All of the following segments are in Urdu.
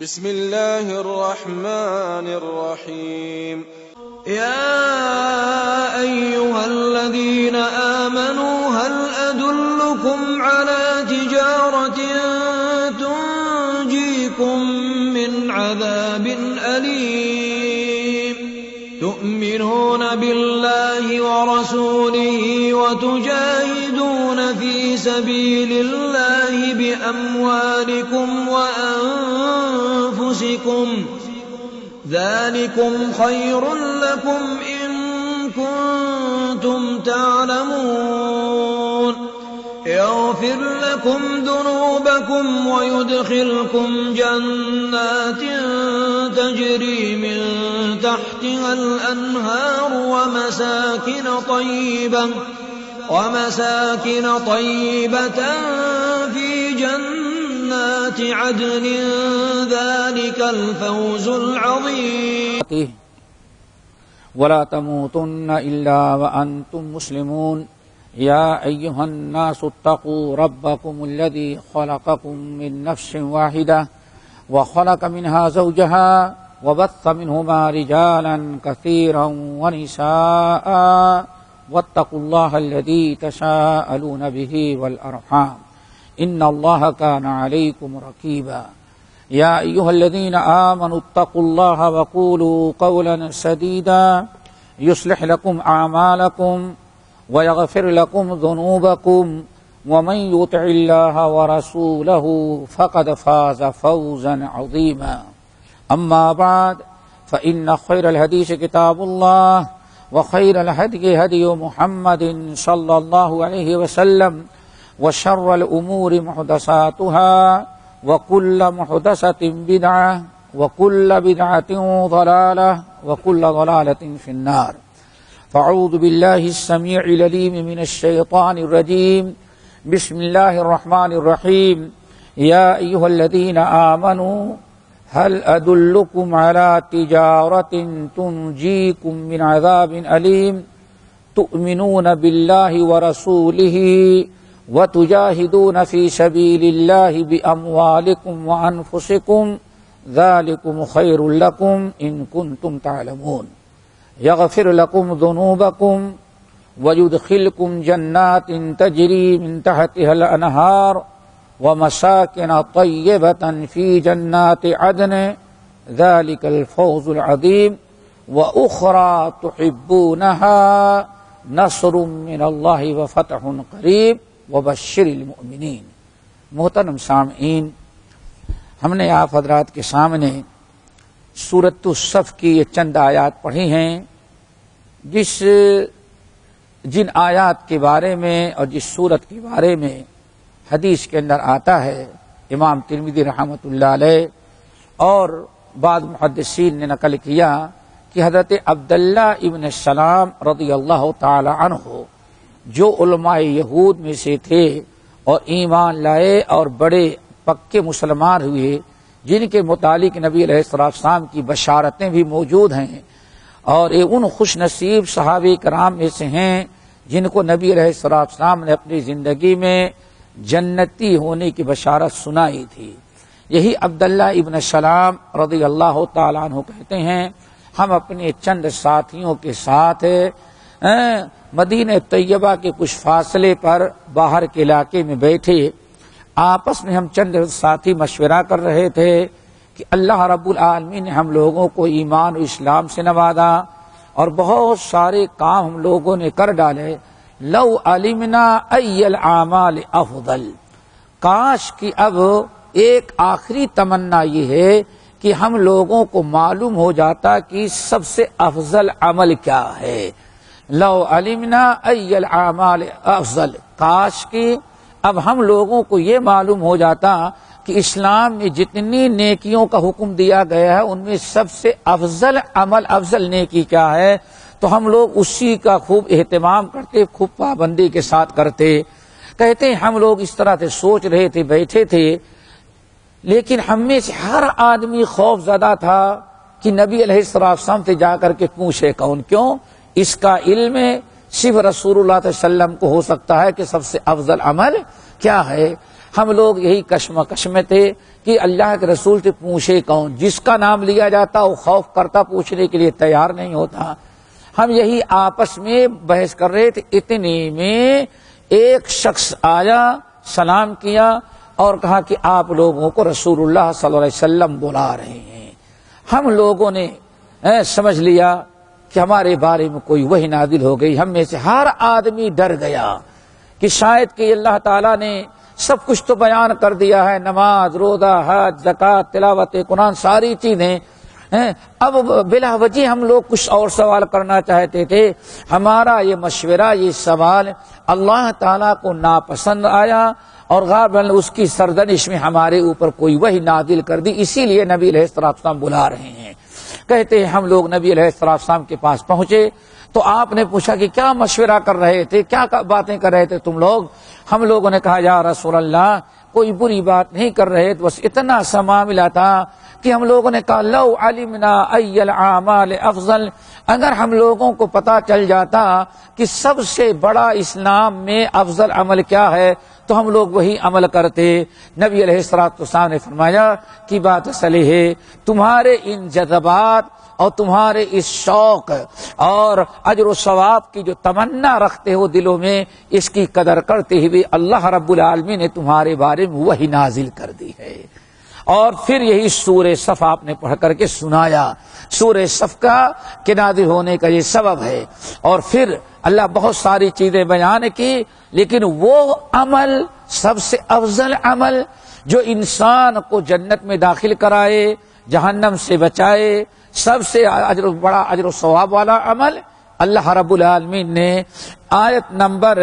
بسم الله الرحمن الرحيم يا أيها الذين آمنوا هل أدلكم على تجارة تنجيكم من عذاب أليم تؤمنون بالله ورسوله وتجاهدون في سبيل الله بأموالكم وأنفسكم ذلكم خير لكم إن كنتم تعلمون يغفر لكم ذنوبكم ويدخلكم جنات تجري من تحتها الأنهار ومساكن طيبة في جنات عدن ذلك الفوز العظيم ولا تموتن إلا وأنتم مسلمون يا أيها الناس اتقوا ربكم الذي خلقكم من نفس واحدة وخلق منها زوجها وبث منهما رجالا كثيرا ونساء واتقوا الله الذي تساءلون به والأرحام إن الله كان عليكم رقيبا يا أيها الذين آمنوا اتقوا الله وقولوا قولا سديدا يصلح لكم أعمالكم ويغفر لكم ذنوبكم ومن يطع الله ورسوله فقد فاز فوزا عظيما أما بعد فإن خير الحديث كتاب الله وخير الهدي هدي محمد صلى الله عليه وسلم وشر الأمور محدثاتها وكل محدثة بدعة وكل بدعة ضلالة وكل ضلالة في النار فأعوذ بالله السميع العليم من الشيطان الرجيم بسم الله الرحمن الرحيم يا أيها الذين آمنوا هل أدلكم على تجارة تنجيكم من عذاب أليم تؤمنون بالله ورسوله وتجاهدون في سبيل الله بأموالكم وأنفسكم ذلكم خير لكم إن كنتم تعلمون يغفر لكم ذنوبكم ويدخلكم جنات تجري من تحتها الأنهار ومساكن طيبة في جنات عدن ذلك الفوز العظيم وأخرى تحبونها نصر من الله وفتح قریب وبشر المؤمنین۔ محترم سامعین، ہم نے آپ حضرات کے سامنے سورۃ الصف کی یہ چند آیات پڑھی ہیں، جن آیات کے بارے میں اور جس سورت کے بارے میں حدیث کے اندر آتا ہے، امام ترمذی رحمۃ اللہ علیہ اور بعض محدثین نے نقل کیا کہ حضرت عبداللہ ابن السلام رضی اللہ تعالی عنہ جو علماء یہود میں سے تھے اور ایمان لائے اور بڑے پکے مسلمان ہوئے، جن کے متعلق نبی علیہ السلام کی بشارتیں بھی موجود ہیں، اور یہ ان خوش نصیب صحابہ کرام میں سے ہیں جن کو نبی علیہ السلام نے اپنی زندگی میں جنتی ہونے کی بشارت سنائی تھی۔ یہی عبداللہ ابن السلام رضی اللہ تعالیٰ عنہ کہتے ہیں، ہم اپنے چند ساتھیوں کے ساتھ مدینہ طیبہ کے کچھ فاصلے پر باہر کے علاقے میں بیٹھے، آپس میں ہم چند ساتھی مشورہ کر رہے تھے کہ اللہ رب العالمین نے ہم لوگوں کو ایمان و اسلام سے نوازا اور بہت سارے کام ہم لوگوں نے کر ڈالے، لو علمنا ای الاعمال افضل، کاش کہ اب ایک آخری تمنا یہ ہے کہ ہم لوگوں کو معلوم ہو جاتا کہ سب سے افضل عمل کیا ہے۔ لو علمنا ای الاعمال افضل، کاش کہ اب ہم لوگوں کو یہ معلوم ہو جاتا کہ اسلام میں جتنی نیکیوں کا حکم دیا گیا ہے ان میں سب سے افضل عمل، افضل نیکی کیا ہے، تو ہم لوگ اسی کا خوب اہتمام کرتے، خوب پابندی کے ساتھ کرتے۔ کہتے ہیں ہم لوگ اس طرح سے سوچ رہے تھے، بیٹھے تھے، لیکن ہم میں سے ہر آدمی خوف زدہ تھا کہ نبی علیہ السلام سے جا کر کے پوچھے کون، کیوں؟ اس کا علم صرف رسول اللہ صلی اللہ علیہ وسلم کو ہو سکتا ہے کہ سب سے افضل عمل کیا ہے۔ ہم لوگ یہی کشمکش میں تھے کہ اللہ کے رسول سے پوچھے کون، جس کا نام لیا جاتا وہ خوف کرتا، پوچھنے کے لیے تیار نہیں ہوتا۔ ہم یہی آپس میں بحث کر رہے تھے، اتنے میں ایک شخص آیا، سلام کیا اور کہا کہ آپ لوگوں کو رسول اللہ صلی اللہ علیہ وسلم بلا رہے ہیں۔ ہم لوگوں نے سمجھ لیا کہ ہمارے بارے میں کوئی وحی نازل ہو گئی۔ ہم میں سے ہر آدمی ڈر گیا کہ شاید کہ اللہ تعالیٰ نے سب کچھ تو بیان کر دیا ہے، نماز، روزہ، حج، زکوٰۃ، تلاوت قرآن، ساری چیزیں، اب بلا وجہ ہم لوگ کچھ اور سوال کرنا چاہتے تھے۔ ہمارا یہ مشورہ، یہ سوال اللہ تعالیٰ کو ناپسند آیا اور غالباً اس کی سرزنش میں ہمارے اوپر کوئی وحی نازل کر دی، اسی لیے نبی علیہ السلام بلا رہے ہیں۔ کہتے ہیں ہم لوگ نبی علیہ السلام کے پاس پہنچے تو آپ نے پوچھا کہ کیا مشورہ کر رہے تھے، کیا باتیں کر رہے تھے تم لوگ؟ ہم لوگوں نے کہا یا رسول اللہ کوئی بری بات نہیں کر رہے تھے، بس اتنا سا معاملہ تھا کہ ہم لوگوں نے کہا لو علمنا ای الاعمال افضل، اگر ہم لوگوں کو پتا چل جاتا کہ سب سے بڑا اسلام میں افضل عمل کیا ہے تو ہم لوگ وہی عمل کرتے۔ نبی علیہ السلام نے فرمایا کہ بات اصل ہے تمہارے ان جذبات اور تمہارے اس شوق اور اجر و ثواب کی جو تمنا رکھتے ہو دلوں میں، اس کی قدر کرتے ہوئے اللہ رب العالمین نے تمہارے بارے میں وحی نازل کر دی ہے۔ اور پھر یہی سورہ صف آپ نے پڑھ کر کے سنایا، سورہ صف کا کہ نازل ہونے کا یہ سبب ہے۔ اور پھر اللہ بہت ساری چیزیں بیان کی، لیکن وہ عمل سب سے افضل عمل جو انسان کو جنت میں داخل کرائے، جہنم سے بچائے، سب سے بڑا اجر و ثواب والا عمل، اللہ رب العالمین نے آیت نمبر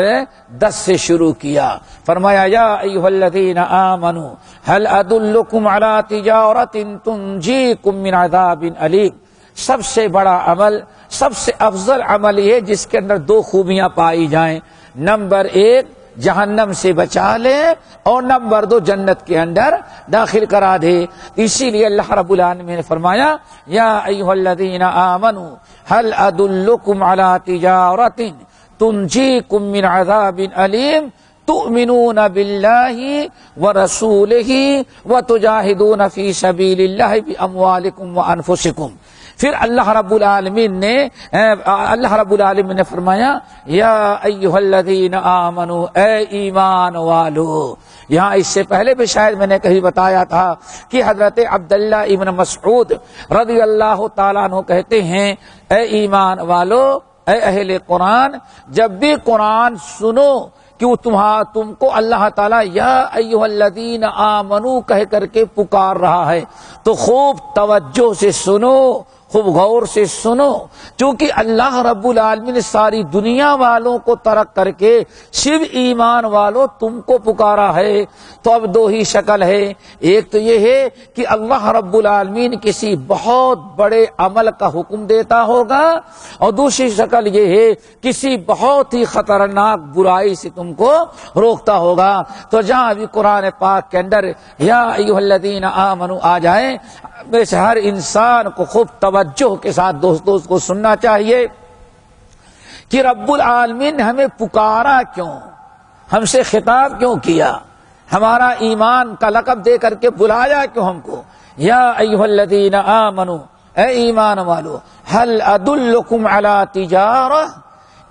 10 سے شروع کیا۔ فرمایا یا ایھا الذین آمنوا هل ادلکم علی تجارۃ تنجیکم من عذاب علیم، سب سے بڑا عمل، سب سے افضل عمل یہ جس کے اندر دو خوبیاں پائی جائیں، نمبر 1 جہنم سے بچا لے اور نمبر 2 جنت کے اندر داخل کرا دے۔ اسی لیے اللہ رب العالمین نے فرمایا یا ایھا الذین آمنوا هل ادلکم علی تجارۃ تنجیکم من عذاب علیم تؤمنون باللہ ورسولہ وتجاہدون فی سبیل اللہ باموالکم وانفسکم۔ پھر اللہ رب العالمین نے فرمایا یا ایھا الذین آمنوا، اے ایمان والو۔ یہاں اس سے پہلے بھی شاید میں نے کہیں بتایا تھا کہ حضرت عبداللہ ابن مسعود رضی اللہ تعالیٰ عنہ کہتے ہیں اے ایمان والو، اے اہل قرآن، جب بھی قرآن سنو کہ وہ تم کو اللہ تعالیٰ یا ایھا الذین آمنو کہہ کر کے پکار رہا ہے تو خوب توجہ سے سنو، خوب غور سے سنو، چونکہ اللہ رب العالمین نے ساری دنیا والوں کو ترک کر کے صرف ایمان والوں تم کو پکارا ہے۔ تو اب دو ہی شکل ہے، ایک تو یہ ہے کہ اللہ رب العالمین کسی بہت بڑے عمل کا حکم دیتا ہوگا، اور دوسری شکل یہ ہے کسی بہت ہی خطرناک برائی سے تم کو روکتا ہوگا۔ تو جہاں بھی قرآن پاک کے اندر یا ایھا الذین آمنوا آ جائے، ویسے ہر انسان کو خوب توجہ کے ساتھ دوست کو سننا چاہیے کہ رب العالمین نے ہمیں پکارا کیوں، ہم سے خطاب کیوں کیا، ہمارا ایمان کا لقب دے کر کے بلایا کیوں ہم کو۔ یا ایھا الذین آمنوا، اے ایمان والو، هل ادلکم علی تجارہ،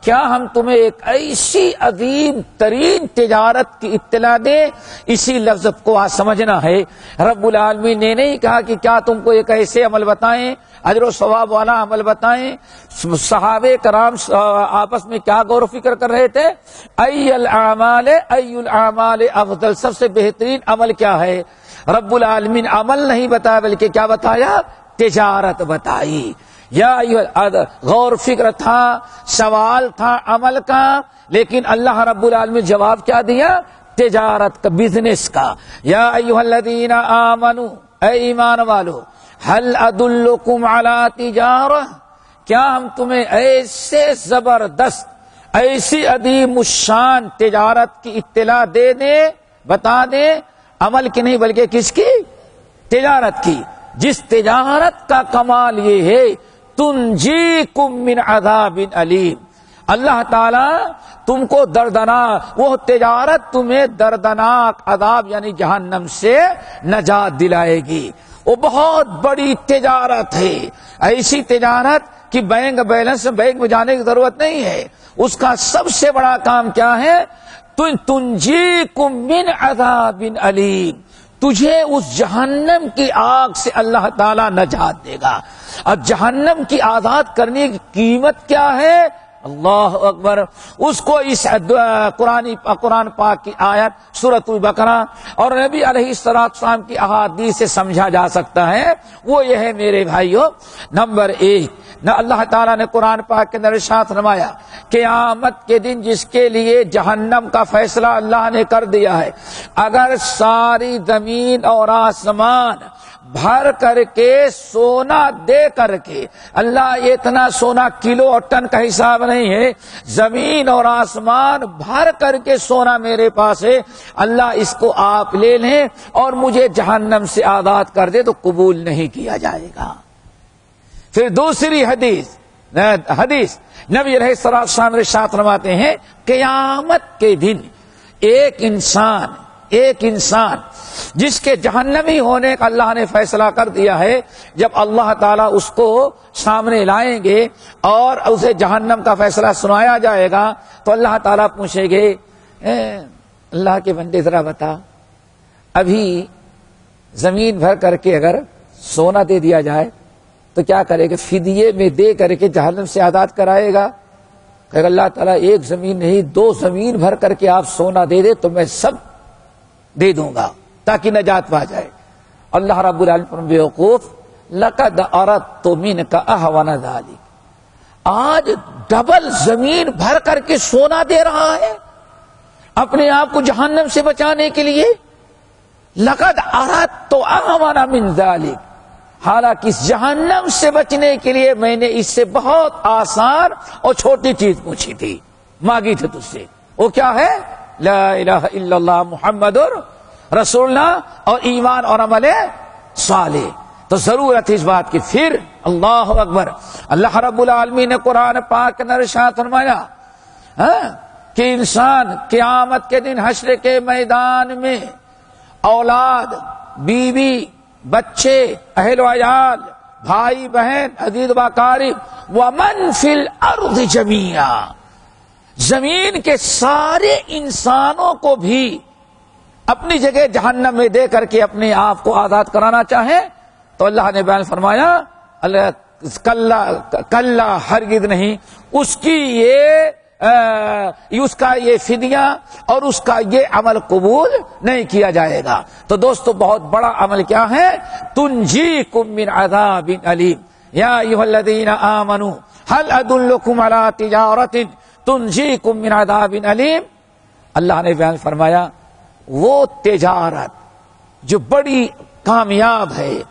کیا ہم تمہیں ایک ایسی عظیم ترین تجارت کی اطلاع دیں۔ اسی لفظ کو آج سمجھنا ہے، رب العالمین نے نہیں کہا کہ کیا تم کو ایک ایسے عمل بتائیں، اجر و ثواب والا عمل بتائیں۔ صحابہ کرام آپس میں کیا غور و فکر کر رہے تھے، ای الاعمال افضل، سب سے بہترین عمل کیا ہے۔ رب العالمین عمل نہیں بتایا بلکہ کیا بتایا، تجارت بتائی۔ یا غور فکر تھا، سوال تھا عمل کا، لیکن اللہ رب العالمین جواب کیا دیا، تجارت کا، بزنس کا۔ یا ایھا الذین آمنوا، اے ایمان والو، هل ادلکم علی تجارہ، کیا ہم تمہیں ایسے زبردست، ایسی عظیم الشان تجارت کی اطلاع دے دیں، بتا دیں، عمل کی نہیں بلکہ کس کی، تجارت کی، جس تجارت کا کمال یہ ہے تنجیکم من عذاب علیم، اللہ تعالیٰ تم کو دردناک وہ تجارت تمہیں دردناک عذاب یعنی جہنم سے نجات دلائے گی. وہ بہت بڑی تجارت ہے، ایسی تجارت کہ بینک بیلنس بینک میں جانے کی ضرورت نہیں ہے. اس کا سب سے بڑا کام کیا ہے؟ تنجیکم من عذاب علیم، تجھے اس جہنم کی آگ سے اللہ تعالیٰ نجات دے گا. اب جہنم کی آزاد کرنے کی قیمت کیا ہے؟ اللہ اکبر. اس کو اس قرآن پاک کی آیت سورۃ البقرہ اور نبی علیہ السلام کی احادیث سے سمجھا جا سکتا ہے. وہ یہ ہے میرے بھائیوں، نمبر 1 نہ اللہ تعالیٰ نے قرآن پاک کے اندر ارشاد فرمایا قیامت کے دن جس کے لیے جہنم کا فیصلہ اللہ نے کر دیا ہے، اگر ساری زمین اور آسمان بھر کر کے سونا دے کر کے، اللہ یہ اتنا سونا کلو اور ٹن کا حساب نہیں ہے، زمین اور آسمان بھر کر کے سونا میرے پاس ہے، اللہ اس کو آپ لے لیں اور مجھے جہنم سے آزاد کر دے تو قبول نہیں کیا جائے گا. پھر دوسری حدیث نبی علیہ السلام ارشاد فرماتے ہیں قیامت کے دن ایک انسان جس کے جہنمی ہونے کا اللہ نے فیصلہ کر دیا ہے، جب اللہ تعالیٰ اس کو سامنے لائیں گے اور اسے جہنم کا فیصلہ سنایا جائے گا تو اللہ تعالیٰ پوچھیں گے اللہ کے بندے ذرا بتا، ابھی زمین بھر کر کے اگر سونا دے دیا جائے تو کیا کرے گا؟ فدیے میں دے کر کے جہنم سے آزاد کرائے گا؟ کہ اللہ تعالیٰ ایک زمین نہیں 2 زمین بھر کر کے آپ سونا دے دے تو میں سب دے دوں گا تاکہ نجات پا جائے. اللہ رب العالمین بیوقوف لقد اردت منک اهون ذلک، آج ڈبل زمین بھر کر کے سونا دے رہا ہے اپنے آپ کو جہنم سے بچانے کے لیے. لقد اردت اهون من ذلک، حالانکہ اس جہنم سے بچنے کے لیے میں نے اس سے بہت آسان اور چھوٹی چیز پوچھی تھی، مانگی تھی تجھ سے. وہ کیا ہے؟ لا الہ الا اللہ محمد رسول اللہ اور ایمان اور عمل صالح. تو ضرورت اس بات کی. پھر اللہ اکبر، اللہ رب العالمین نے قرآن پاک کے اندر ارشاد فرمایا کہ انسان قیامت کے دن حشر کے میدان میں اولاد، بیوی، بچے، اہل و عیال، بھائی بہن، عزیز و اقارب، ومن فی الارض جمیعا، زمین کے سارے انسانوں کو بھی اپنی جگہ جہنم میں دے کر کے اپنے آپ کو آزاد کرانا چاہے تو اللہ نے بیان فرمایا کلا ہرگز نہیں، اس کا یہ فدیہ اور اس کا یہ عمل قبول نہیں کیا جائے گا. تو دوستو بہت بڑا عمل کیا ہے؟ تنجیکم من عذاب علیم یا ایھا الذین آمنوا هل ادلکم علی تجارۃ تنجیکم من عذاب علیم. اللہ نے بیان فرمایا وہ تجارت جو بڑی کامیاب ہے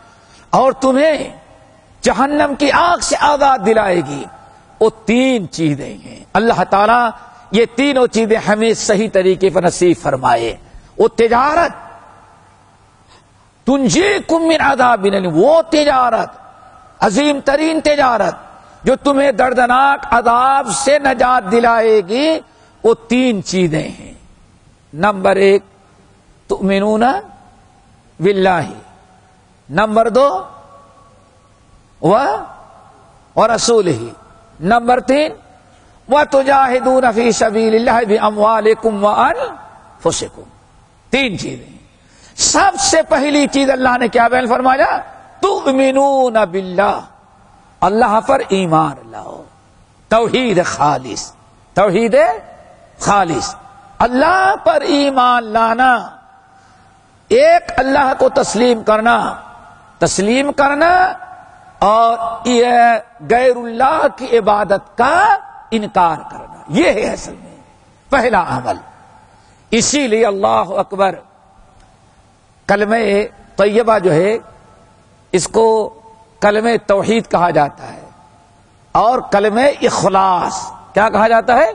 اور تمہیں جہنم کی آگ سے آزاد دلائے گی، وہ 3 چیزیں ہیں. اللہ تعالیٰ یہ تینوں چیزیں ہمیں صحیح طریقے پر نصیب فرمائے. وہ تجارت تنجیکم من عذاب علیم، وہ تجارت عظیم ترین تجارت جو تمہیں دردناک عذاب سے نجات دلائے گی، وہ 3 چیزیں ہیں. نمبر 1 تؤمنون باللہ، نمبر 2 ورسولہ، نمبر 3 وَتُجَاهِدُونَ فِي سَبِيلِ اللَّهِ بِأَمْوَالِكُمْ وَأَنفُسِكُمْ. 3 چیزیں. سب سے پہلی چیز اللہ نے کیا بیان فرمایا؟ تؤمنون باللہ، اللہ پر ایمان لاؤ. توحید خالص، توحید خالص، اللہ پر ایمان لانا، ایک اللہ کو تسلیم کرنا اور یہ غیر اللہ کی عبادت کا انکار کرنا، یہ ہے اصل میں پہلا عمل. اسی لیے اللہ اکبر، کلمہ طیبہ جو ہے اس کو کلمہ توحید کہا جاتا ہے اور کلمہ اخلاص کیا کہا جاتا ہے؟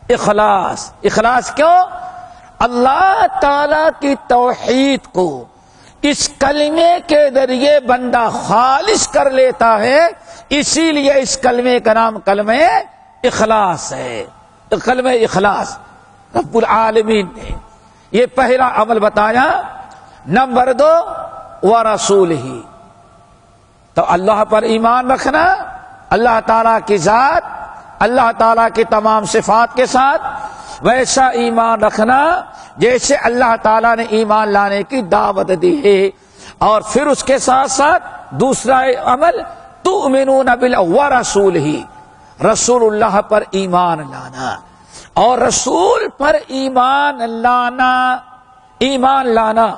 اخلاص. اخلاص کیوں؟ اللہ تعالی کی توحید کو اس کلمے کے ذریعے بندہ خالص کر لیتا ہے، اسی لیے اس کلمے کا نام کلمہ اخلاص ہے، کلمہ اخلاص رب العالمین نے یہ پہلا عمل بتایا۔ نمبر 2 وَرَسُولِهِ، تو اللہ پر ایمان رکھنا، اللہ تعالیٰ کی ذات، اللہ تعالیٰ کی تمام صفات کے ساتھ ویسا ایمان رکھنا جیسے اللہ تعالیٰ نے ایمان لانے کی دعوت دی ہے۔ اور پھر اس کے ساتھ ساتھ دوسرا عمل تؤمنون باللہ وَرَسُولِهِ، رسول اللہ پر ایمان لانا، اور رسول پر ایمان لانا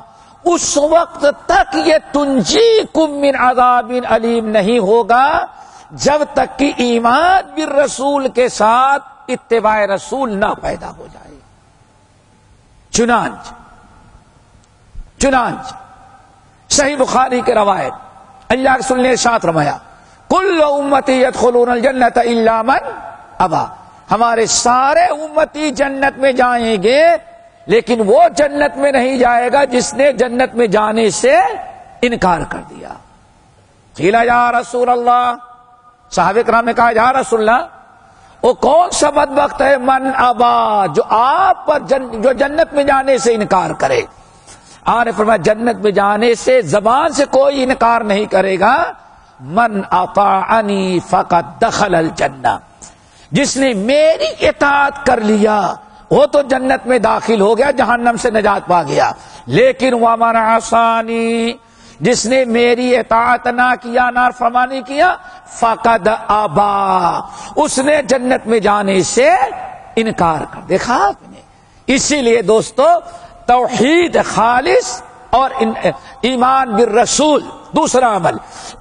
اس وقت تک یہ تنجیکم من عذاب علیم نہیں ہوگا جب تک کہ ایمان بالرسول کے ساتھ اتباع رسول نہ پیدا ہو جائے۔ چنانچہ صحیح بخاری کے روایت اللہ کے رسول نے ارشاد فرمایا کل امتی یدخلون الجنت الا من ابا، ہمارے سارے امتی جنت میں جائیں گے لیکن وہ جنت میں نہیں جائے گا جس نے جنت میں جانے سے انکار کر دیا۔ قیل یا رسول اللہ، صحابہ کرام نے کہا یا رسول اللہ وہ کون سا بدبخت ہے من ابا، جو آپ پر جو جنت میں جانے سے انکار کرے۔ آپ نے فرمایا جنت میں جانے سے زبان سے کوئی انکار نہیں کرے گا، من اطاعنی فقد دخل الجنہ، جس نے میری اطاعت کر لیا وہ تو جنت میں داخل ہو گیا، جہنم سے نجات پا گیا۔ لیکن ومن عصانی، جس نے میری اطاعت نہ کیا، نافرمانی کیا، فقد ابا، اس نے جنت میں جانے سے انکار کر۔ دیکھا آپ نے، اسی لیے دوستو توحید خالص اور ایمان بالرسول، دوسرا عمل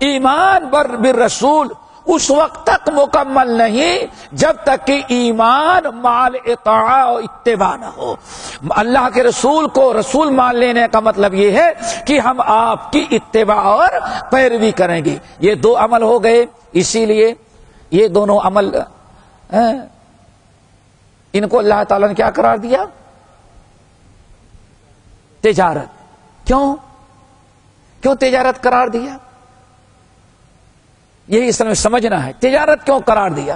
ایمان بالرسول اس وقت تک مکمل نہیں جب تک کہ ایمان مال اطاعہ و اتباع نہ ہو۔ اللہ کے رسول کو رسول مان لینے کا مطلب یہ ہے کہ ہم آپ کی اتباع اور پیروی کریں گے۔ یہ دو عمل ہو گئے، اسی لیے یہ دونوں عمل ان کو اللہ تعالیٰ نے کیا قرار دیا؟ تجارت۔ کیوں تجارت قرار دیا؟ یہی اس میں سمجھنا ہے، تجارت کیوں قرار دیا؟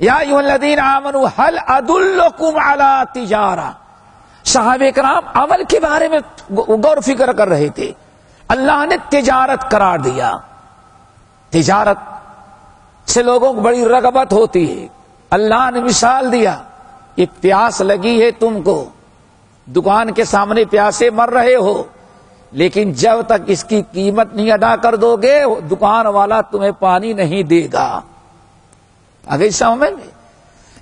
یا ایھا الذین آمنوا هل ادلکم علی تجارہ، صحابہ کرام عمل کے بارے میں غور و فکر کر رہے تھے، اللہ نے تجارت قرار دیا۔ تجارت سے لوگوں کو بڑی رغبت ہوتی ہے۔ اللہ نے مثال دیا، یہ پیاس لگی ہے تم کو، دکان کے سامنے پیاسے مر رہے ہو، لیکن جب تک اس کی قیمت نہیں ادا کر دو گے دکان والا تمہیں پانی نہیں دے گا۔ آگے سمجھ میں؟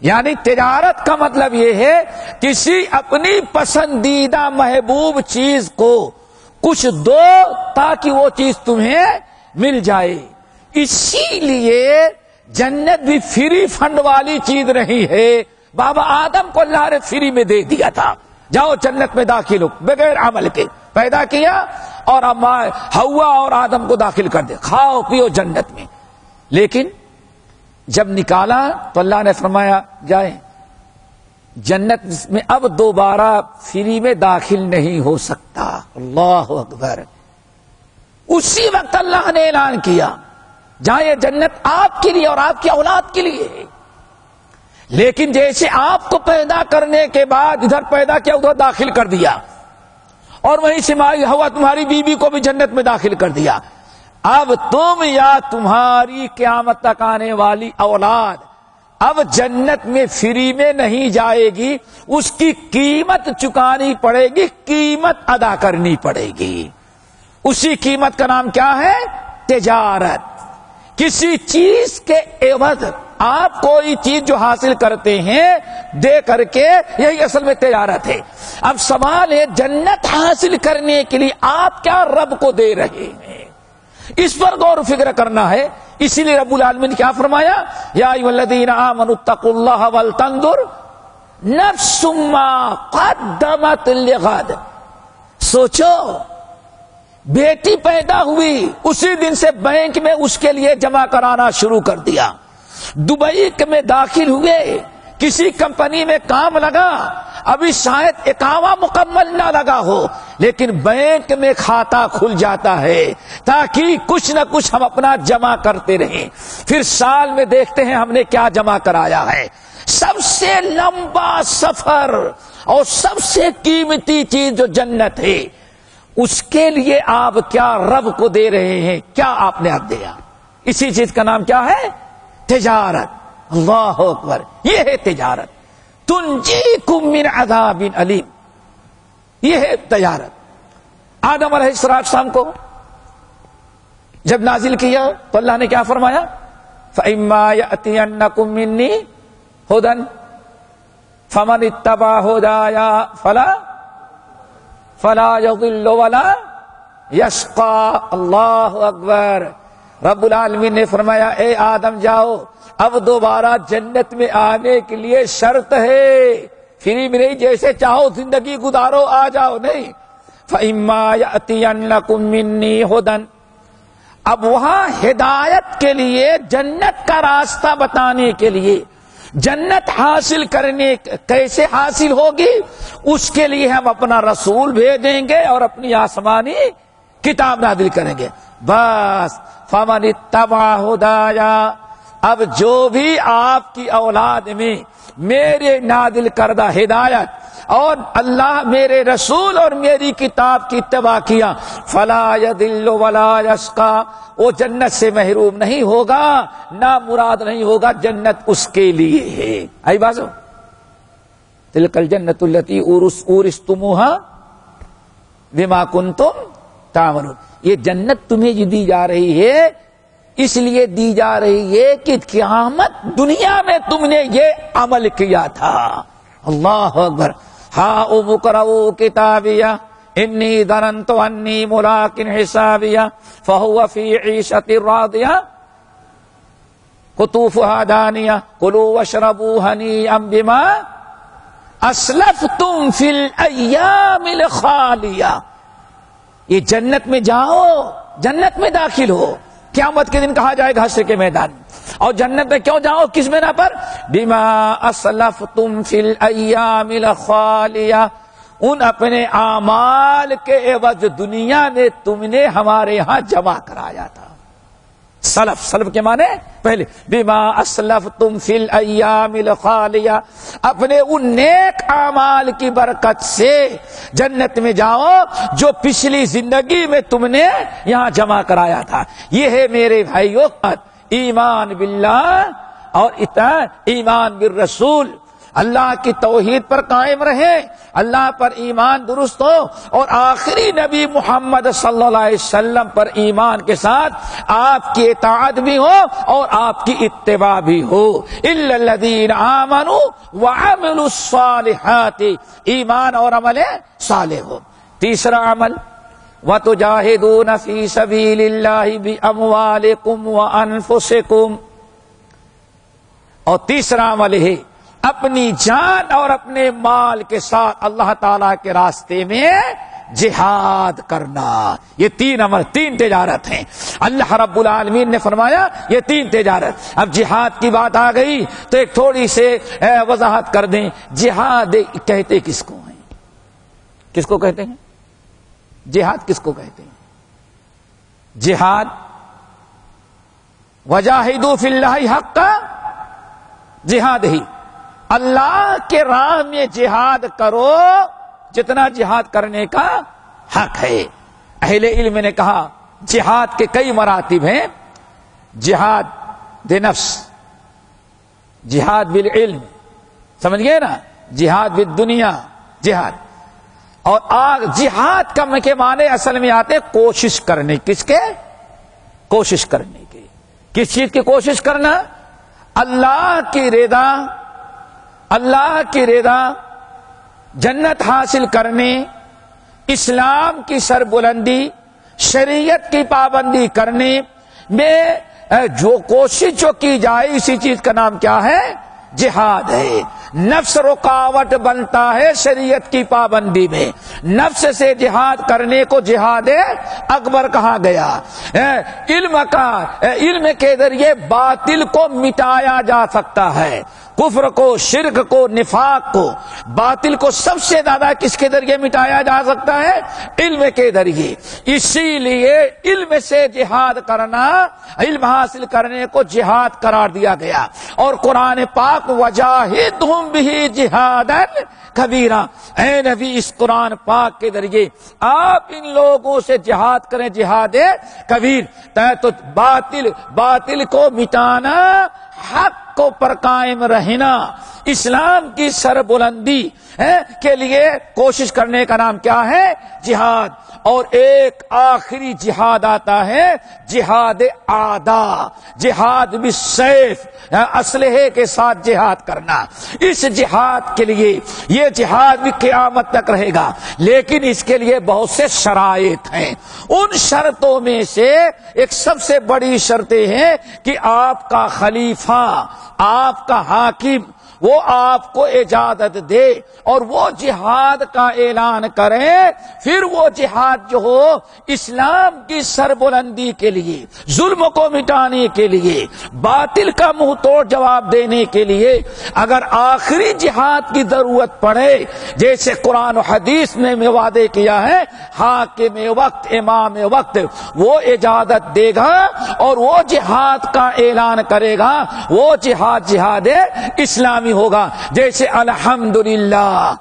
یعنی تجارت کا مطلب یہ ہے کسی اپنی پسندیدہ محبوب چیز کو کچھ دو تاکہ وہ چیز تمہیں مل جائے۔ اسی لیے جنت بھی فری فنڈ والی چیز نہیں ہے۔ بابا آدم کو اللہ نے فری میں دے دیا تھا، جاؤ جنت میں داخل ہو، بغیر عمل کے پیدا کیا اور حوا اور آدم کو داخل کر دے، کھاؤ پیو جنت میں۔ لیکن جب نکالا تو اللہ نے فرمایا جائیں جنت میں اب دوبارہ فری میں داخل نہیں ہو سکتا۔ اللہ اکبر۔ اسی وقت اللہ نے اعلان کیا جائیں جنت آپ کے لیے اور آپ کی اولاد کے لیے ہے۔ لیکن جیسے آپ کو پیدا کرنے کے بعد ادھر پیدا کیا ادھر داخل کر دیا، اور وہیں سے ہوا تمہاری بیوی کو بھی جنت میں داخل کر دیا، اب تم یا تمہاری قیامت تک آنے والی اولاد اب جنت میں فری میں نہیں جائے گی، اس کی قیمت چکانی پڑے گی، قیمت ادا کرنی پڑے گی۔ اسی قیمت کا نام کیا ہے؟ تجارت۔ کسی چیز کے عوض آپ کوئی چیز جو حاصل کرتے ہیں دے کر کے، یہی اصل میں تجارت ہے۔ اب سوال ہے جنت حاصل کرنے کے لیے آپ کیا رب کو دے رہے ہیں، اس پر غور و فکر کرنا ہے۔ اسی لیے رب العالمین نے کیا فرمایا؟ یا ایھا الذین آمنوا اتقوا اللہ ولتنظر نفس ما قدمت لغد۔ سوچو، بیٹی پیدا ہوئی اسی دن سے بینک میں اس کے لیے جمع کرانا شروع کر دیا، دبئی میں داخل ہوئے کسی کمپنی میں کام لگا، ابھی شاید اقامہ مکمل نہ لگا ہو، لیکن بینک میں کھاتا کھل جاتا ہے تاکہ کچھ نہ کچھ ہم اپنا جمع کرتے رہیں، پھر سال میں دیکھتے ہیں ہم نے کیا جمع کرایا ہے۔ سب سے لمبا سفر اور سب سے قیمتی چیز جو جنت ہے، اس کے لیے آپ کیا رب کو دے رہے ہیں؟ کیا آپ نے اب دیا؟ اسی چیز کا نام کیا ہے؟ تجارت۔ اللہ اکبر، یہ ہے تجارت۔ تنجیکم من عذاب علیم، یہ ہے تجارت۔ آدم علیہ السلام کو جب نازل کیا تو اللہ نے کیا فرمایا؟ فَإِمَّا يَأْتِيَنَّكُم مِّنِّي هُدًى فَمَنِ اتَّبَعَ هُدَايَ فَلَا يَضِلُّ وَلَا يَشْقَىٰ۔ اللہ اکبر۔ رب العالمین نے فرمایا اے آدم جاؤ، اب دوبارہ جنت میں آنے کے لیے شرط ہے، فری میں نہیں جیسے چاہو زندگی گزارو آ جاؤ، نہیں۔ فَإِمَّا يَأْتِيَنَّكُم مِّنِّي هُدًى، اب وہاں ہدایت کے لیے، جنت کا راستہ بتانے کے لیے، جنت حاصل کرنے کیسے حاصل ہوگی اس کے لیے ہم اپنا رسول بھیجیں گے اور اپنی آسمانی کتاب نازل کریں گے۔ بس فمن اتبع ہدایا، اب جو بھی آپ کی اولاد میں میرے نازل کردہ ہدایت اور اللہ میرے رسول اور میری کتاب کی اتباع کیا، فلا یضل ولا یشقی، وہ جنت سے محروم نہیں ہوگا، نہ مراد نہیں ہوگا، جنت اس کے لیے ہے۔ آئی بازو تلک الجنت التی اورثتموها بما کنتم تعملون، یہ جنت تمہیں جو دی جا رہی ہے اس لیے دی جا رہی ہے کہ قیامت دنیا میں تم نے یہ عمل کیا تھا۔ اللہ اکبر۔ ہاں اقرؤوا کتابیہ انی ظننت انی ملاق حسابیہ فہو فی عیشۃ راضیہ قطوفها دانیہ کلوا واشربوا ہنیئا بما اسلفتم فی الایام الخالیہ۔ یہ جنت میں جاؤ، جنت میں داخل ہو، قیامت کے دن کہا جائے گا حشر کے میدان میں۔ اور جنت میں کیوں جاؤ؟ کس بنا پر؟ بما اسلفتم فی الایام الخالیہ، ان اپنے اعمال کے عوض دنیا میں تم نے ہمارے ہاں جمع کرایا تھا۔ سلف، سلف کے معنی پہلے، بما اسلفتم فی الایام الخالیہ، اپنے ان نیک اعمال کی برکت سے جنت میں جاؤ جو پچھلی زندگی میں تم نے یہاں جمع کرایا تھا۔ یہ ہے میرے بھائیو ایمان باللہ اور ایمان بالرسول، اللہ کی توحید پر قائم رہے، اللہ پر ایمان درست ہو، اور آخری نبی محمد صلی اللہ علیہ وسلم پر ایمان کے ساتھ آپ کی اطاعت بھی ہو اور آپ کی اتباع بھی ہو۔ الا الذین آمنوا وعملوا الصالحات، ایمان اور عمل صالح ہو۔ تیسرا عمل، وَتُجَاهِدُونَ فِي سَبِيلِ اللَّهِ بِأَمْوَالِكُمْ وَأَنفُسِكُمْ، اور تیسرا عمل ہے اپنی جان اور اپنے مال کے ساتھ اللہ تعالی کے راستے میں جہاد کرنا۔ یہ تین عمل، تین تجارت ہیں۔ اللہ رب العالمین نے فرمایا یہ تین تجارت۔ اب جہاد کی بات آ گئی تو ایک تھوڑی سے وضاحت کر دیں، جہاد کہتے کس کو ہیں؟ کس کو کہتے ہیں؟ جہاد کس کو کہتے ہیں؟ جہاد وجاہدوا فی اللہ حق، جہاد ہی اللہ کے راہ میں جہاد کرو جتنا جہاد کرنے کا حق ہے۔ اہل علم نے کہا جہاد کے کئی مراتب ہیں، جہاد بنفس، جہاد بالعلم، سمجھ گئے نا، جہاد بالدنیا، جہاد اور جہاد کا کے معنی اصل میں آتے کوشش کرنے، کس کے؟ کوشش کرنے کے۔ کس چیز کی کوشش کرنا؟ اللہ کی رضا، اللہ کی رضا، جنت حاصل کرنے، اسلام کی سربلندی، شریعت کی پابندی کرنے میں جو کوشش جو کی جائے اسی چیز کا نام کیا ہے؟ جہاد ہے۔ نفس رکاوٹ بنتا ہے شریعت کی پابندی میں، نفس سے جہاد کرنے کو جہاد اکبر کہا گیا۔ علم کے ذریعے باطل کو مٹایا جا سکتا ہے، کفر کو، شرک کو، نفاق کو، باطل کو سب سے زیادہ کس کے ذریعے مٹایا جا سکتا ہے؟ علم کے ذریعے۔ اسی لیے علم سے جہاد کرنا، علم حاصل کرنے کو جہاد قرار دیا گیا، اور قرآن پاک وجاہدہم بہ جہادا کبیرہ، اے نبی اس قرآن پاک کے ذریعے آپ ان لوگوں سے جہاد کریں، جہاد کبیر، تو باطل کو مٹانا، حق کو پر قائم رہنا، اسلام کی سربلندی کے لیے کوشش کرنے کا نام کیا ہے؟ جہاد۔ اور ایک آخری جہاد آتا ہے، جہاد اعداء، جہاد بالسیف، اسلحے کے ساتھ جہاد کرنا۔ اس جہاد کے لیے، یہ جہاد بھی قیامت تک رہے گا، لیکن اس کے لیے بہت سے شرائط ہیں۔ ان شرطوں میں سے ایک سب سے بڑی شرطیں ہیں کہ آپ کا خلیفہ، آپ کا حاکم، وہ آپ کو اجازت دے اور وہ جہاد کا اعلان کرے، پھر وہ جہاد جو ہو اسلام کی سربلندی کے لیے، ظلم کو مٹانے کے لیے، باطل کا منہ توڑ جواب دینے کے لیے، اگر آخری جہاد کی ضرورت پڑے، جیسے قرآن و حدیث نے وعدے کیا ہے، حاکم وقت، امام وقت، وہ اجازت دے گا اور وہ جہاد کا اعلان کرے گا، وہ جہاد اسلامی ہوگا۔ جیسے الحمدللہ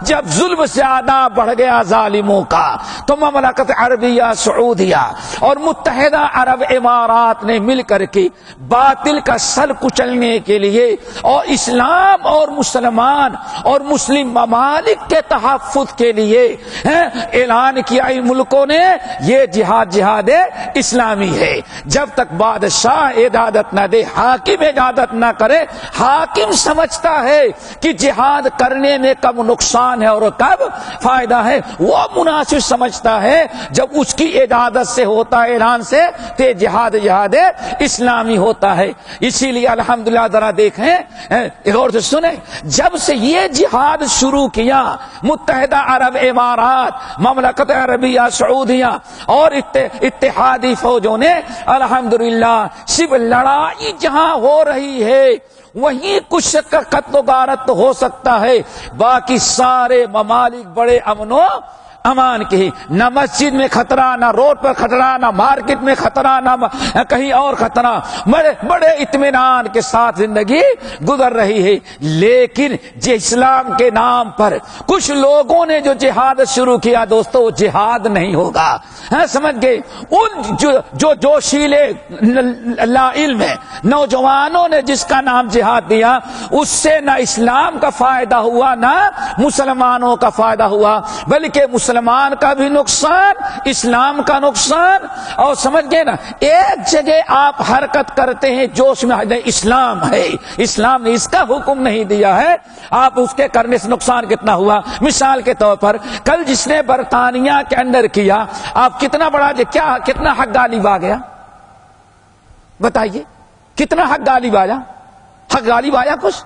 جب ظلم زیادہ بڑھ گیا ظالموں کا، تو مملکت عربیہ سعودیہ اور متحدہ عرب امارات نے مل کر کے باطل کا سر کچلنے کے لیے اور اسلام اور مسلمان اور مسلم ممالک کے تحفظ کے لیے اعلان کیا ان ملکوں نے، یہ جہاد اسلامی ہے۔ جب تک بادشاہ اجازت نہ دے، حاکم اجازت نہ کرے، حاکم سمجھتا ہے کہ جہاد کرنے میں کب نقصان ہے اور کب فائدہ ہے، وہ مناسب سمجھتا ہے جب اس کی اجازت سے ہوتا ہے، اعلان سے، تو جہاد اسلامی ہوتا ہے۔ اسی لیے الحمدللہ ذرا دیکھیں، غور سے سنیں، جب سے یہ جہاد شروع کیا، متحدہ عرب امارات، مملکت عربیہ سعودیہ اور اتحادی فوجوں نے الحمدللہ صرف لڑائی جہاں ہو رہی ہے وہیں کچھ قتل و غارت ہو سکتا ہے، باقی سارے ممالک بڑے امن و امان کے، نہ مسجد میں خطرہ، نہ روڈ پر خطرہ، نہ مارکیٹ میں خطرہ، نہ کہیں اور خطرہ، بڑے اطمینان کے ساتھ زندگی گزر رہی ہے۔ لیکن اسلام کے نام پر کچھ لوگوں نے جو جہاد شروع کیا، دوستو وہ جہاد نہیں ہوگا، سمجھ گئے؟ ان جو جوشیلے لا علم ہے نوجوانوں نے جس کا نام جہاد دیا، اس سے نہ اسلام کا فائدہ ہوا، نہ مسلمانوں کا فائدہ ہوا، بلکہ مسلمان کا بھی نقصان، اسلام کا نقصان۔ اور سمجھ گئے نا، ایک جگہ آپ حرکت کرتے ہیں جوش میں، اسلام ہے، اسلام نے اس کا حکم نہیں دیا ہے، آپ اس کے کرنے سے نقصان کتنا ہوا۔ مثال کے طور پر کل جس نے برطانیہ کے اندر کیا، آپ کتنا بڑا کتنا حق غالب آ گیا، بتائیے کتنا حق غالب آیا؟ حق غالب آیا کچھ؟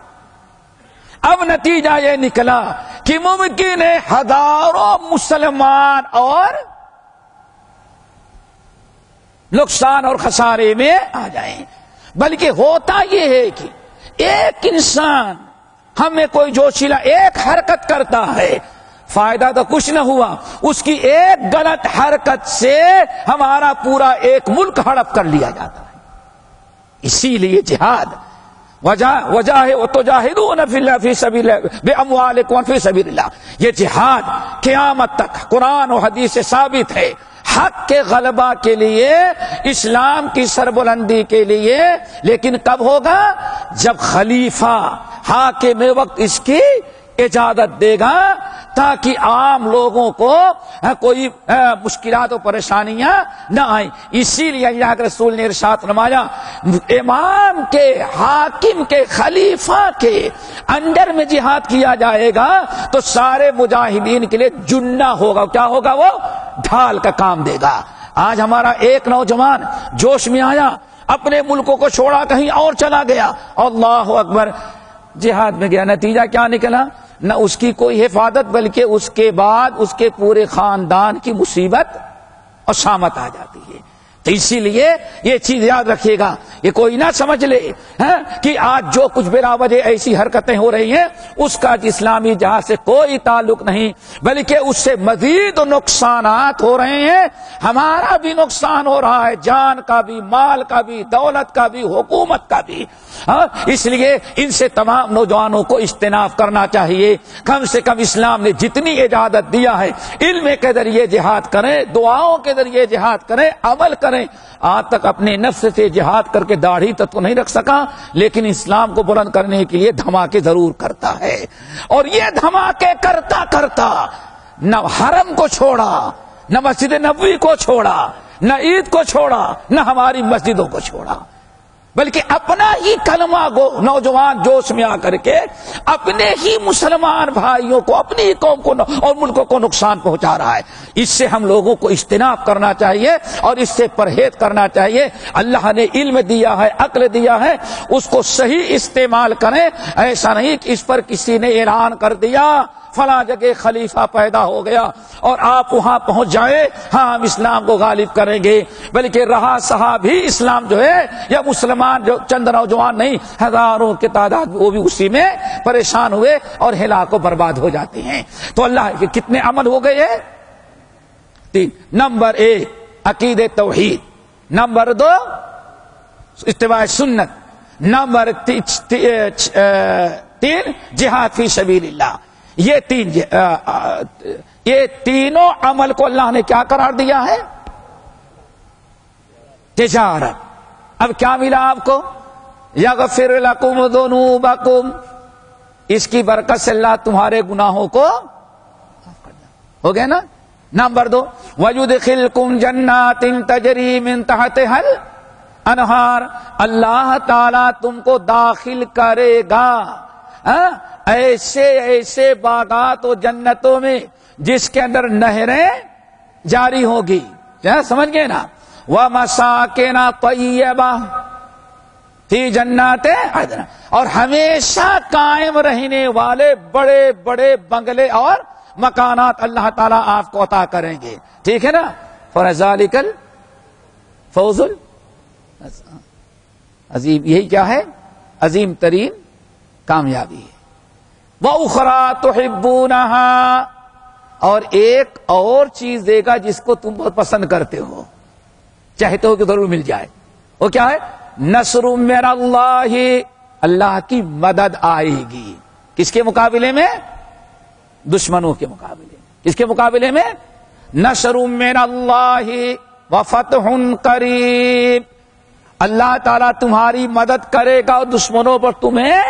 اب نتیجہ یہ نکلا کہ ممکن ہے ہزاروں مسلمان اور نقصان اور خسارے میں آ جائیں، بلکہ ہوتا یہ ہے کہ ایک انسان، ہمیں کوئی جوشیلا ایک حرکت کرتا ہے، فائدہ تو کچھ نہ ہوا، اس کی ایک غلط حرکت سے ہمارا پورا ایک ملک ہڑپ کر لیا جاتا ہے۔ اسی لیے جہاد وَتُجَاهِدُونَ فِي اللَّهِ فِي سَبِيلِ اللَّهِ بِأَمْوَالِكُمْ فِي سَبِيلِ اللَّهِ، یہ جہاد قیامت تک قرآن و حدیث سے ثابت ہے، حق کے غلبہ کے لیے، اسلام کی سربلندی کے لیے، لیکن کب ہوگا؟ جب خلیفہ حاکم وقت اس کی اجازت دے گا، تاکہ عام لوگوں کو کوئی مشکلات و پریشانیاں نہ آئیں۔ اسی لیے اللہ کے رسول نے ارشاد فرمایا، امام کے، حاکم کے، خلیفہ کے انڈر میں جہاد کیا جائے گا تو سارے مجاہدین کے لیے جنہ ہوگا۔ کیا ہوگا؟ وہ ڈھال کا کام دے گا۔ آج ہمارا ایک نوجوان جوش میں آیا، اپنے ملکوں کو چھوڑا کہیں اور چلا گیا، اللہ اکبر، جہاد میں گیا، نتیجہ کیا نکلا؟ نہ اس کی کوئی حفاظت، بلکہ اس کے بعد اس کے پورے خاندان کی مصیبت اور شامت آ جاتی ہے۔ تو اسی لیے یہ چیز یاد رکھیے گا، یہ کوئی نہ سمجھ لے کہ آج جو کچھ بلا وجہ ایسی حرکتیں ہو رہی ہیں اس کا اسلامی جہاد سے کوئی تعلق نہیں، بلکہ اس سے مزید نقصانات ہو رہے ہیں، ہمارا بھی نقصان ہو رہا ہے، جان کا بھی، مال کا بھی، دولت کا بھی، حکومت کا بھی۔ اس لیے ان سے تمام نوجوانوں کو اجتناب کرنا چاہیے۔ کم سے کم اسلام نے جتنی اجازت دیا ہے علم کے ذریعے جہاد کریں، دعاؤں کے ذریعے جہاد کریں، عمل کریں۔ آج تک اپنے نفس سے جہاد کر کے داڑھی تک تو نہیں رکھ سکا، لیکن اسلام کو بلند کرنے کے لیے دھماکے ضرور کرتا ہے، اور یہ دھماکے کرتا کرتا نہ حرم کو چھوڑا، نہ مسجد نبوی کو چھوڑا، نہ عید کو چھوڑا، نہ ہماری مسجدوں کو چھوڑا، بلکہ اپنا ہی کلمہ گو نوجوان جوش میں آ کر کے اپنے ہی مسلمان بھائیوں کو، اپنی ہی قوم کو اور ملکوں کو نقصان پہنچا رہا ہے۔ اس سے ہم لوگوں کو اجتناب کرنا چاہیے اور اس سے پرہیز کرنا چاہیے۔ اللہ نے علم دیا ہے، عقل دیا ہے، اس کو صحیح استعمال کریں۔ ایسا نہیں کہ اس پر کسی نے اعلان کر دیا فلاں جگہ خلیفہ پیدا ہو گیا اور آپ وہاں پہنچ جائیں، ہاں ہم اسلام کو غالب کریں گے، بلکہ رہا سہا بھی اسلام جو ہے، یا مسلمان جو چند نوجوان نہیں، ہزاروں کی تعداد وہ بھی اسی میں پریشان ہوئے اور ہلاک و برباد ہو جاتے ہیں۔ تو اللہ کے کتنے عمل ہو گئے ہیں؟ 3۔ نمبر 1 عقید توحید، نمبر 2 اتباع سنت، نمبر 3 جہاد فی سبیل اللہ۔ یہ تینوں عمل کو اللہ نے کیا قرار دیا ہے؟ تجارت۔ اب کیا ملا آپ کو؟ یغفر لکم ذنوبکم، اس کی برکت سے اللہ تمہارے گناہوں کو ہو گیا نا۔ نمبر 2 وَيُدْخِلْكُمْ جَنَّاتٍ تَجْرِي مِن تَحْتِهَا الْأَنْهَارُ، اللہ تعالیٰ تم کو داخل کرے گا ایسے ایسے باغات و جنتوں میں جس کے اندر نہریں جاری ہوگی، سمجھ گئے نا۔ وَمَسَاكِنَ طَيِّبَةً فِي جَنَّاتِ عَدْنٍ، اور ہمیشہ قائم رہنے والے بڑے بڑے بنگلے اور مکانات اللہ تعالیٰ آپ کو عطا کریں گے، ٹھیک ہے نا۔ فَذَلِكَ الْفَوْزُ عظیم، یہی کیا ہے؟ عظیم ترین کامیابی ہے۔ وَأُخْرَىٰ تُحِبُّونَهَا، اور ایک اور چیز دے گا جس کو تم بہت پسند کرتے ہو، چاہتے ہو کہ ضرور مل جائے، وہ کیا ہے؟ نصر من اللہ، اللہ کی مدد آئے گی، کس کے مقابلے میں؟ دشمنوں کے مقابلے میں۔ کس کے مقابلے میں؟ نصر من اللہ وفتح قریب، اللہ تعالیٰ تمہاری مدد کرے گا اور دشمنوں پر تمہیں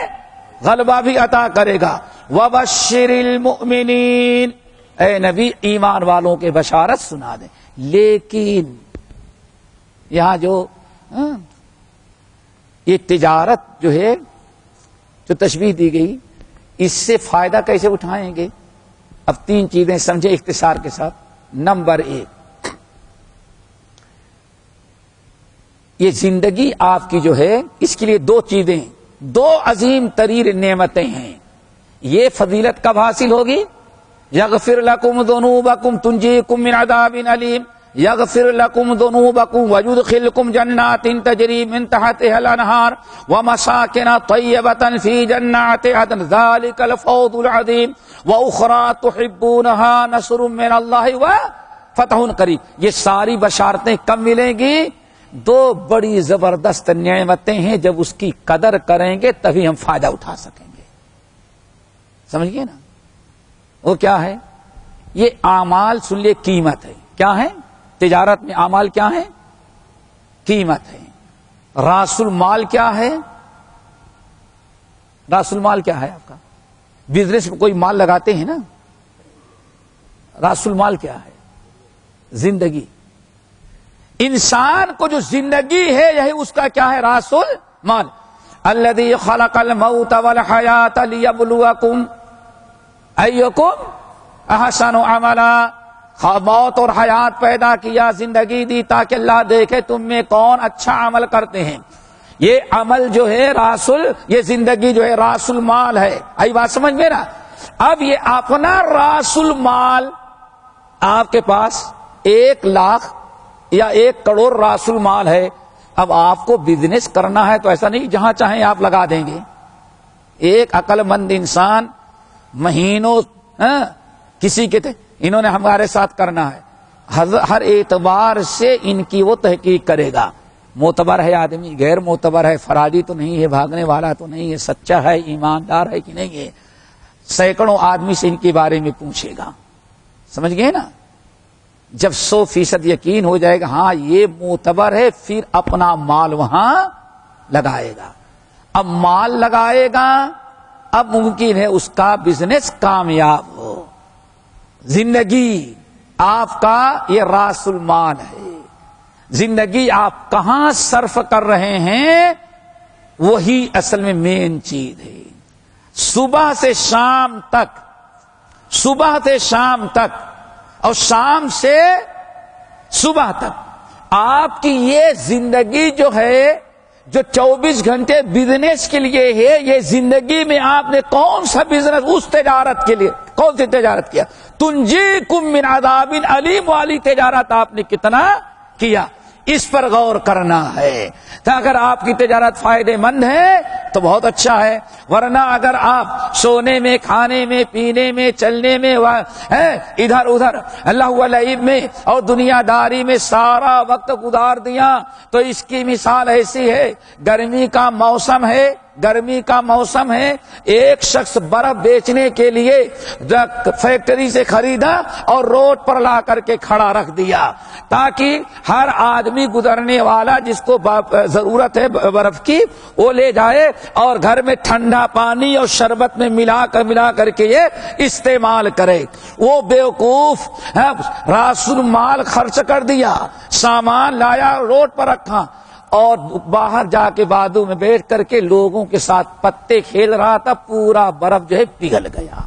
غلبہ بھی عطا کرے گا۔ وبشر المؤمنین، اے نبی ایمان والوں کے بشارت سنا دیں۔ لیکن یہاں جو یہ تجارت جو ہے، جو تشبیہ دی گئی، اس سے فائدہ کیسے اٹھائیں گے؟ اب 3 چیزیں سمجھے اختصار کے ساتھ۔ نمبر 1، یہ زندگی آپ کی جو ہے، اس کے لیے 2 چیزیں، 2 عظیم ترین نعمتیں ہیں۔ یہ فضیلت کب حاصل ہوگی؟ یغفر لکم ذنوبکم تنجیکم من عذاب علیم، یغفر لکم ذنوبکم ویدخلکم جنات تجری من تحتها الانہار ومساکن طیبۃ فی جنات عدن ذلک الفوز العظیم واخری تحبونها نصر من اللہ وفتح قریب۔ یہ ساری بشارتیں کب ملیں گی؟ 2 بڑی زبردست نعمتیں ہیں، جب اس کی قدر کریں گے تبھی ہم فائدہ اٹھا سکیں گے، سمجھ گئے نا۔ وہ کیا ہے؟ یہ اعمال سن لے، قیمت ہے۔ کیا ہے؟ تجارت میں اعمال کیا ہے؟ قیمت ہے۔ راس المال کیا ہے؟ راس المال کیا ہے آپ کا؟ بزنس میں کوئی مال لگاتے ہیں نا، راس المال کیا ہے؟ زندگی۔ انسان کو جو زندگی ہے یہی اس کا کیا ہے؟ راس المال۔ الذی خلق الموت والحیات لیبلوکم ایکم احسن عملا، موت اور حیات پیدا کیا، زندگی دی تاکہ اللہ دیکھے تم میں کون اچھا عمل کرتے ہیں۔ یہ عمل جو ہے یہ زندگی جو ہے راس المال ہے۔ آئی بات سمجھ میں نا؟ اب یہ اپنا راس المال آپ کے پاس 1 لاکھ یا 1 کروڑ راس المال ہے. اب آپ کو بزنس کرنا ہے تو ایسا نہیں جہاں چاہیں آپ لگا دیں گے. ایک عقل مند انسان مہینوں کسی کے انہوں نے ہمارے ساتھ کرنا ہے, ہر اعتبار سے ان کی وہ تحقیق کرے گا. معتبر ہے آدمی, غیر معتبر ہے, فرادی تو نہیں ہے, بھاگنے والا تو نہیں ہے, سچا ہے, ایماندار ہے کہ نہیں ہے. سینکڑوں آدمی سے ان کے بارے میں پوچھے گا. سمجھ گئے نا؟ جب 100% یقین ہو جائے گا ہاں یہ معتبر ہے, پھر اپنا مال وہاں لگائے گا. اب مال لگائے گا, اب ممکن ہے اس کا بزنس کامیاب ہو. زندگی آپ کا یہ راس المال ہے. زندگی آپ کہاں صرف کر رہے ہیں وہی اصل میں مین چیز ہے. صبح سے شام تک, صبح سے شام تک اور شام سے صبح تک آپ کی یہ زندگی جو ہے, جو 24 گھنٹے بزنس کے لیے ہے, یہ زندگی میں آپ نے کون سا بزنس اس تجارت کے لیے کون سی تجارت کیا؟ تنجیکم من عذاب علیم والی تجارت آپ نے کتنا کیا؟ اس پر غور کرنا ہے. تو اگر آپ کی تجارت فائدے مند ہے تو بہت اچھا ہے, ورنہ اگر آپ سونے میں, کھانے میں, پینے میں, چلنے میں, ادھر ادھر اللہ والعیب میں اور دنیا داری میں سارا وقت گزار دیا تو اس کی مثال ایسی ہے, گرمی کا موسم ہے, گرمی کا موسم ہے, ایک شخص برف بیچنے کے لیے فیکٹری سے خریدا اور روڈ پر لا کر کے کھڑا رکھ دیا تاکہ ہر آدمی گزرنے والا جس کو ضرورت ہے برف کی وہ لے جائے اور گھر میں ٹھنڈا پانی اور شربت میں ملا کر کے یہ استعمال کرے. وہ بیوقوف راس المال خرچ کر دیا, سامان لایا روڈ پر رکھا اور باہر جا کے بادو میں بیٹھ کر کے لوگوں کے ساتھ پتے کھیل رہا تھا, پورا برف جو ہے پگھل گیا.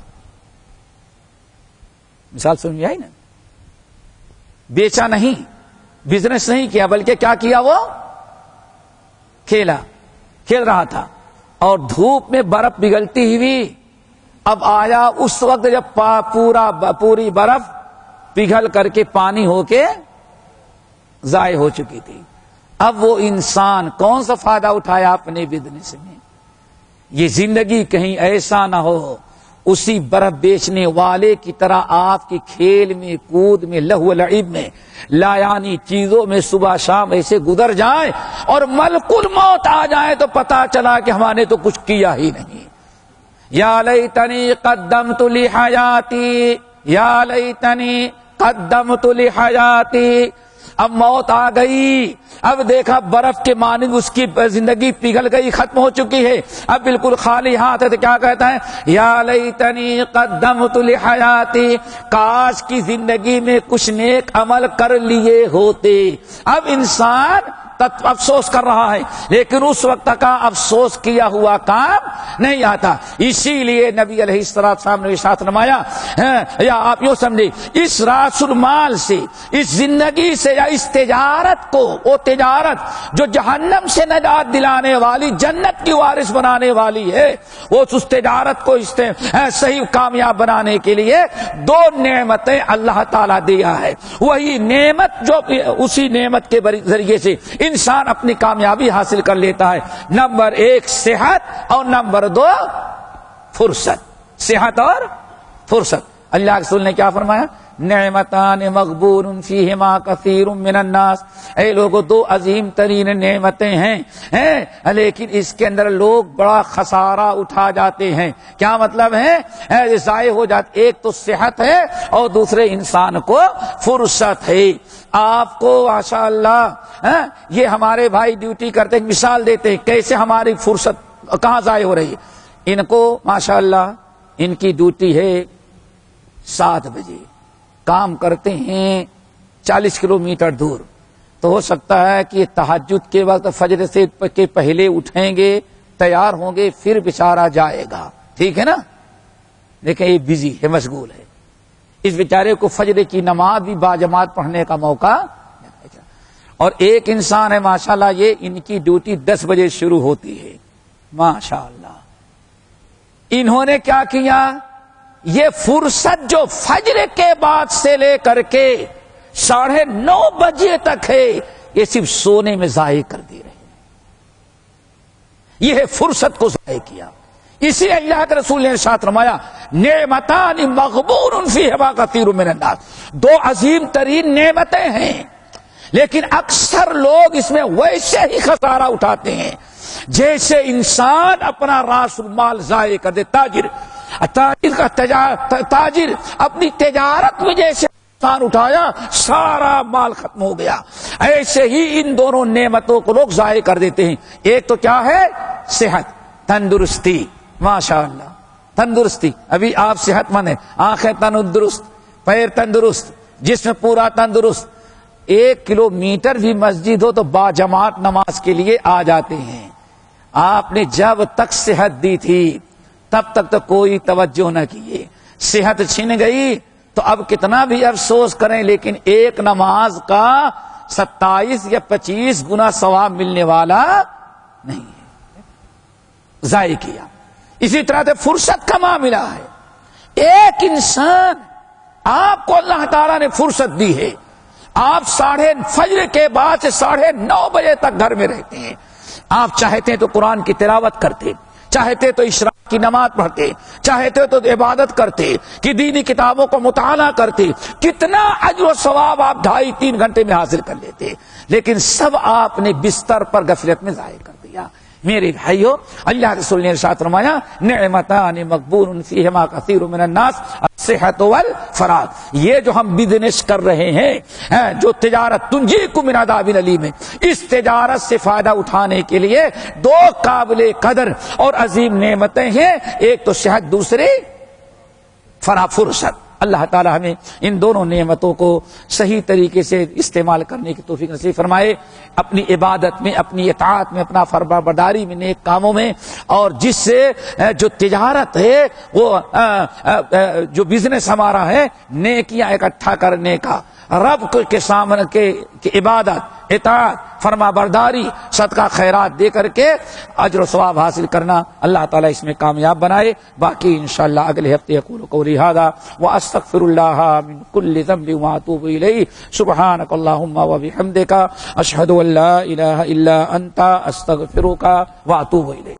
مثال سمجھ آئی نا؟ بیچا نہیں, بزنس نہیں کیا, بلکہ کیا کیا؟ وہ کھیل رہا تھا اور دھوپ میں برف پگھلتی ہوئی. اب آیا اس وقت جب پوری برف پگھل کر کے پانی ہو کے ضائع ہو چکی تھی. اب وہ انسان کون سا فائدہ اٹھایا اپنے بزنس میں؟ یہ زندگی کہیں ایسا نہ ہو اسی برف بیچنے والے کی طرح آپ کی کھیل میں, کود میں, لہو و لعب میں, لایانی چیزوں میں صبح شام ایسے گزر جائیں اور ملک الموت آ جائے تو پتا چلا کہ ہم نے تو کچھ کیا ہی نہیں. یا لیتنی قدمت لحیاتی, یا لیتنی قدمت لحیاتی. اب موت آ گئی, اب دیکھا برف کے مانند اس کی زندگی پگھل گئی, ختم ہو چکی ہے, اب بالکل خالی ہاتھ ہے. تو کیا کہتا ہے؟ یا لیتنی قدمت لحیاتی, کاش کی زندگی میں کچھ نیک عمل کر لیے ہوتے. اب انسان افسوس کر رہا ہے لیکن اس وقت کا افسوس کیا ہوا کام نہیں آتا. اسی لیے نبی علیہ السلام نے ارشاد فرمایا, یا آپ یوں سمجھے, اس راس المال سے, اس زندگی سے یا اس تجارت کو, وہ تجارت جو جہنم سے نجات دلانے والی, جنت کی وارث بنانے والی ہے, وہ اس تجارت کو صحیح کامیاب بنانے کے لیے 2 نعمتیں اللہ تعالیٰ دیا ہے. وہی نعمت جو اسی نعمت کے ذریعے سے انسان اپنی کامیابی حاصل کر لیتا ہے. نمبر 1 صحت اور نمبر 2 فرصت. صحت اور فرصت. اللہ کے رسول نے کیا فرمایا؟ نعمتان مغبون فیہما کثیر من الناس. اے لوگوں, 2 عظیم ترین نعمتیں ہیں لیکن اس کے اندر لوگ بڑا خسارہ اٹھا جاتے ہیں. کیا مطلب ہے؟ ضائع ہو جاتے. ایک تو صحت ہے اور دوسرے انسان کو فرصت ہے. آپ کو ماشاء اللہ یہ ہمارے بھائی ڈیوٹی کرتے ہیں, مثال دیتے ہیں کیسے ہماری فرصت کہاں ضائع ہو رہی ہے. ان کو ماشاء اللہ ان کی ڈیوٹی ہے 7 بجے, کام کرتے ہیں 40 کلومیٹر دور. تو ہو سکتا ہے کہ تہجد کے وقت فجر سے کے پہلے اٹھیں گے, تیار ہوں گے, پھر بیچارہ جائے گا. ٹھیک ہے نا؟ لیکن یہ بزی ہے, مشغول ہے. اس بیچارے کو فجر کی نماز بھی باجماعت پڑھنے کا موقع. اور ایک انسان ہے ماشاءاللہ, یہ ان کی ڈیوٹی 10 بجے شروع ہوتی ہے. ماشاءاللہ انہوں نے کیا کیا؟ یہ فرصت جو فجر کے بعد سے لے کر کے 9:30 بجے تک ہے، یہ صرف سونے میں ضائع کر دی رہے، یہ ہے فرصت کو ضائع کیا۔ اسی اللہ کے رسول نے ارشاد فرمایا نعمتان مغبون فیہما کثیر من الناس، دو عظیم ترین نعمتیں ہیں، لیکن اکثر لوگ اس میں ویسے ہی خسارہ اٹھاتے ہیں جیسے انسان اپنا راس المال ضائع کر دے۔ تاجر اپنی تجارت میں جیسے نقصان اٹھایا، سارا مال ختم ہو گیا، ایسے ہی ان دونوں نعمتوں کو لوگ ضائع کر دیتے ہیں۔ ایک تو کیا ہے؟ صحت، تندرستی، ماشاءاللہ تندرستی، ابھی آپ صحت مند ہیں، آنکھیں تندرست، پیر تندرست، جسم پورا تندرست، 1 کلومیٹر بھی مسجد ہو تو باجماعت نماز کے لیے آ جاتے ہیں۔ آپ نے جب تک صحت دی تھی تب تک تو کوئی توجہ نہ کیے، صحت چھن گئی تو اب کتنا بھی افسوس کریں، لیکن ایک نماز کا 27 یا 25 گنا ثواب ملنے والا نہیں ہے، ضائع کیا۔ اسی طرح سے فرصت کا معاملہ ہے، ایک انسان، آپ کو اللہ تعالیٰ نے فرصت دی ہے، آپ فجر کے بعد سے 9:30 بجے تک گھر میں رہتے ہیں، آپ چاہتے ہیں تو قرآن کی تلاوت کرتے، چاہتے تو اشراق کی نماز پڑھتے، چاہتے تو عبادت کرتے، کہ دینی کتابوں کو مطالعہ کرتے، کتنا اجر و ثواب آپ 2.5-3 گھنٹے میں حاصل کر لیتے، لیکن سب آپ نے بستر پر غفلت میں ضائع کر دیا۔ میرے بھائیو، اللہ رسول نے ارشاد فرمایا نعمتان مغبون فیہما کثیر من الناس الصحت والفراغ، یہ جو ہم بزنس کر رہے ہیں، جو تجارت تنجیکم من عذاب علیم ہے، اس تجارت سے فائدہ اٹھانے کے لیے 2 قابل قدر اور عظیم نعمتیں ہیں، ایک تو صحت، دوسری فرصت۔ اللہ تعالی ہمیں ان دونوں نعمتوں کو صحیح طریقے سے استعمال کرنے کی توفیق نصیب فرمائے، اپنی عبادت میں، اپنی اطاعت میں، اپنا فرمانبرداری میں، نیک کاموں میں، اور جس سے جو تجارت ہے، وہ جو بزنس ہمارا ہے، نیکیاں اکٹھا کرنے کا، رب کے سامنے کی عبادت، اطاعت، فرما برداری، صدقہ خیرات دے کر کے اجر و ثواب حاصل کرنا، اللہ تعالیٰ اس میں کامیاب بنائے۔ باقی انشاءاللہ اگلے ہفتے اقول قولی ھذا واستغفر اللہ من کل ذنب واتوب الیہ، سبحانک اللہم وبحمدک، اشہد ان لا الہ الا انت، استغفرک واتوب الیک۔